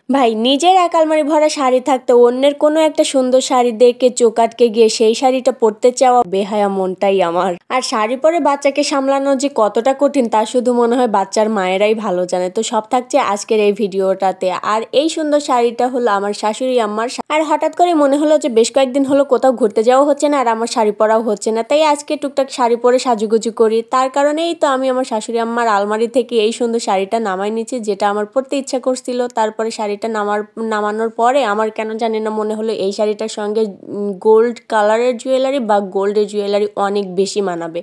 ভাই নিজের এক আলমারি ভরা শাড়ি থাকতে অন্যের কোনো একটা সুন্দর শাড়ি দেখে চোখ আটকে গিয়ে সেই শাড়িটা পরতে চাওয়া বেহায়া মনটাই আমার। আর শাড়ি পরে বাচ্চাকে সামলানো যে কতটা কঠিন তা শুধু মনে হয় বাচ্চার মায়েরাই ভালো জানে। তো সব থাকছে আজকের এই ভিডিওটাতে। আর এই সুন্দর শাড়িটা হলো আমার শাশুড়ি আম্মার। আর হঠাৎ করে মনে হলো যে বেশ কয়েকদিন হলো কোথাও ঘুরতে যাওয়া হচ্ছে না আর আমার শাড়ি পরাও হচ্ছে না, তাই আজকে টুকটাক শাড়ি পরে সাজুগুজু করি। তার কারণেই তো আমি আমার শাশুড়ি আম্মার আলমারি থেকে এই সুন্দর শাড়িটা নামাই নিচ্ছি, যেটা আমার পরতে ইচ্ছা করছিল। তারপরে শাড়িটা নামানোর পরে আমার কেন জানি না মনে হলো এই শাড়িটার সঙ্গে গোল্ড কালারের জুয়েলারি বা গোল্ডের জুয়েলারি অনেক বেশি মানাবে।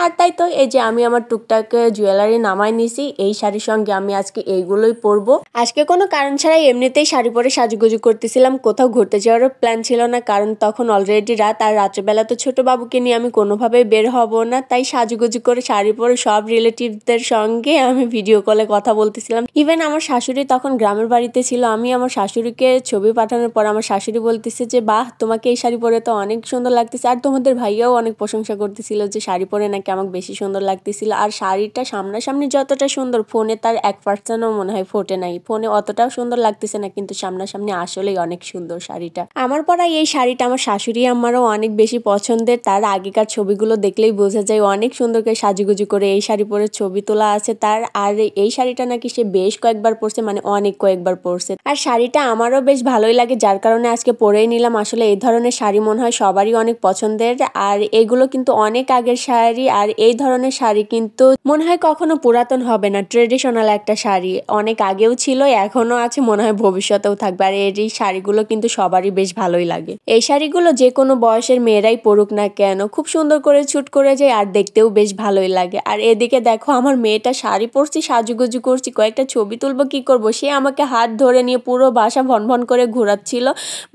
আর তাই তো এই যে আমি আমার টুকটাক জুয়েলারি নামাই নিছি। এই শাড়ির সঙ্গে আমি আজকে এইগুলোই পরবো। আজকে কোনো কারণ ছাড়াই এমনিতেই শাড়ি পরে সাজুগুজু করতেছিলাম, কোথাও ঘুরতে যাওয়ারও প্ল্যান ছিল না, কারণ তখন অলরেডি রাত। আর রাত্রেবেলা তো ছোট বাবুকে নিয়ে আমি কোনোভাবেই বের হব না, তাই সাজুগুজু করে শাড়ি পরে সব রিলেটিভদের সঙ্গে আমি ভিডিও কলে কথা বলতেছিলাম। ইভেন আমার শাশুড়ি তখন গ্রামের বাড়িতে ছিল। আমি আমার শাশুড়িকে ছবি পাঠানোর পর আমার শাশুড়ি বলতেছে যে বাহ, তোমাকে এই শাড়ি পরে তো অনেক সুন্দর লাগতেছে। আর তোমাদের ভাইয়াও অনেক প্রশংসা করতেছিল যে শাড়ি পরে নাকি আমাকে বেশি সুন্দর লাগতেছিল। আর শাড়িটা সামনাসামনি যতটা সুন্দর, ফোনে তার 1%ও মনে হয় ফোটে নাই। ফোনে অতটাও সুন্দর লাগতেছে না, কিন্তু সামনাসামনি আসলেই অনেক সুন্দর শাড়িটা। আমার পরা এই শাড়িটা আমার শাশুড়ি আমারও অনেক বেশি পছন্দের। তার আগেকার ছবিগুলো দেখলেই বোঝা যায় অনেক সুন্দর করে সাজুগুজু করে এই শাড়ি পরে ছবি তোলা আছে তার। আর এই শাড়িটা নাকি সে বেশ কয়েকবার পরছে, মানে অনেক কয়েকবার পরছে। আর শাড়িটা আমারও বেশ ভালোই লাগে, যার কারণে আজকে পরেই নিলাম। আসলে এই ধরনের শাড়ি মনে হয় সবারই অনেক পছন্দের। আর এগুলো কিন্তু অনেক আগের শাড়ি, আর এই ধরনের শাড়ি কিন্তু মনে হয় কখনো পুরাতন হবে না। ট্রেডিশনাল একটা শাড়ি, অনেক আগেও ছিল, এখনো আছে, মনে হয় ভবিষ্যতেও থাকবে। আর এই শাড়িগুলো কিন্তু সবারই বেশ ভালোই লাগে। এই শাড়িগুলো যে কোনো বয়সের মেয়েরাই পরুক না কেন খুব সুন্দর করে ছুট করে যায়, আর দেখতেও বেশ ভালোই লাগে। আর এদিকে দেখো আমার মেয়েটা শাড়ি পরছি, সাজুগুজু করছি, কয়েকটা ছবি তুলবো, কি করব, সে আমাকে হাত ধরে নিয়ে পুরো বাসা ভন করে ঘোরাচ্ছিল।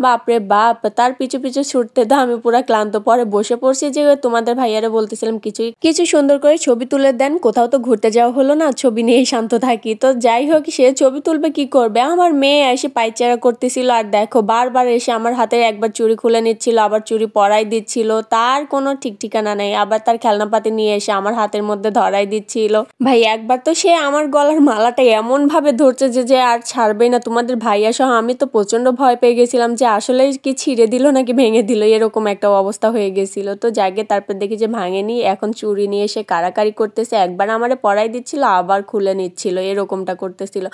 বাপরে বাপ, তার পিছু পিছু ছুটতে দাও আমি পুরো ক্লান্ত। পরে বসে পড়ছি যে তোমাদের ভাইয়ারে বলতেছিলাম কিছু সুন্দর করে ছবি তুলে দেন, কোথাও তো ঘুরতে যাওয়া হলো না, ছবি নিয়েই শান্ত থাকি। তো যাই হোক, সে ছবি তুলবে কি করবে, আমার মেয়ে এসে পায়চারা করতেছিল। আর দেখো বারবার এসে আমার হাতে একবার চুড়ি খুলে নিচ্ছিল, আবার চুড়ি পরাই দিচ্ছিল, তার কোনো ঠিক ঠিকানা নেই। আবার তার খেলনাপাতি নিয়ে এসে আমার হাতের মধ্যে ধরাই দিচ্ছিল। ভাই একবার তো সে আমার গলার মালাটা এমন ভাবে ধরছে যে আর ছাড়বেই না। তোমাদের ভাইয়া সহ আমি তো প্রচন্ড ভয় পেয়ে গেছিলাম যে আসলে কি ছিঁড়ে দিল নাকি ভেঙে দিল, এরকম একটা অবস্থা হয়ে গেছিল। তো যাকে তারপর দেখি যে ভাঙেনি, এখন চুড়ি নিয়ে এসে কারাকারি করতেছে। একবার আমারে পরাই দিচ্ছিল, আবার খুলে নিচ্ছিল, এরকমটা করতেছিল।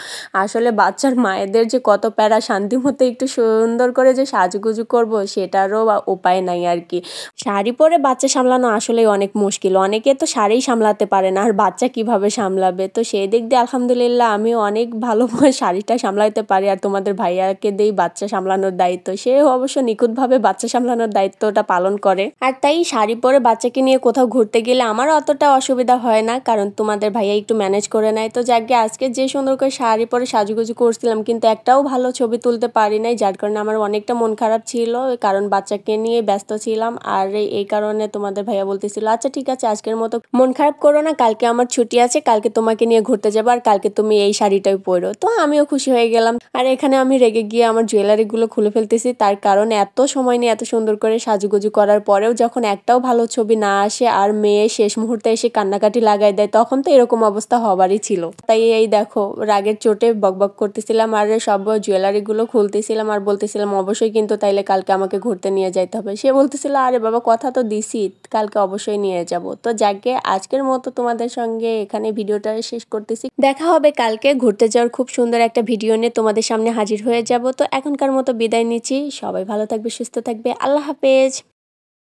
আসলে বাচ্চার মায়েদের যে কত প্যারা, শান্তি মতো একটু সুন্দর করে যে সাজুগুজু করবো সেটারও উপায় নাই আর কি। শাড়ি পরে বাচ্চা সামলানো আসলে অনেক মুশকিল। অনেকে তো শাড়ি সামলাতে পারে না, আর বাচ্চা কিভাবে সামলাবে। তো সেই দিক দিয়ে আলহামদুলিল্লাহ আমি অনেক ভালো শাড়িটা সামলাতে পারি। আর তোমাদের ভাইয়াকে দেই বাচ্চা সামলানোর দায়িত্ব, সে অবশ্য নিখুঁতভাবে বাচ্চা সামলানোর দায়িত্বটা পালন করে। আর তাই শাড়ি পরে বাচ্চাকে নিয়ে কোথাও ঘুরতে গেলে আমার অতটা অসুবিধা হয় না, কারণ তোমাদের ভাইয়া একটু ম্যানেজ করে নেয়। তো যাকে আজকে যে সুন্দর করে শাড়ি পরে সাজুগুজু করছিলাম, কিন্তু একটাও ভালো ছবি তুলতে পারি নাই, যার কারণে আমার অনেকটা মন খারাপ ছিল, কারণ বাচ্চাকে নিয়ে ব্যস্ত ছিলাম। আর এই কারণে তোমাদের ভাইয়া বলতেছিল আচ্ছা ঠিক আছে, আজকের মতো মন খারাপ করো না, কালকে আমার ছুটি আছে, কালকে তোমাকে নিয়ে ঘুরতে যাবো, আর কালকে তুমি এই শাড়িটাই পরো। তো আমিও খুশি হয়ে গেলাম। আর এখানে আমি রেগে গিয়ে আমার জুয়েলারি গুলো খুলে ফেলতেছি, তার কারণ এত সময় নিয়ে এত সুন্দর করে সাজুগুজু করার পরেও যখন একটাও ভালো ছবি না আসে আর মেয়ে শেষ মুহূর্তে এসে কান্নাকাটি লাগাই দেয়, তখন তো এরকম অবস্থা হবারই ছিল। তাই এই দেখো রাগের চোটে বকবক করতেছিলাম আর সব জুয়েলারি গুলো খুলতেছিলাম আর বলতেছিলাম অবশ্যই কিন্তু তাইলে কালকে আমাকে ঘুরতে নিয়ে যাইতে হবে। সে বলতেছিল আরে বাবা কথা তো দিছি, কালকে অবশ্যই নিয়ে যাব। তো যাকে আজকের মতো তোমাদের সঙ্গে এখানে ভিডিওটা শেষ করতেছি। দেখা হবে কালকে ঘুরতে যাওয়ার খুব সুন্দর একটা ভিডিও নিয়ে তোমাদের সামনে হাজির হয়ে যাব। তো এখনকার মতো বিদায় নিচ্ছি, সবাই ভালো থাকবে, সুস্থ থাকবে, আল্লাহ হাফেজ।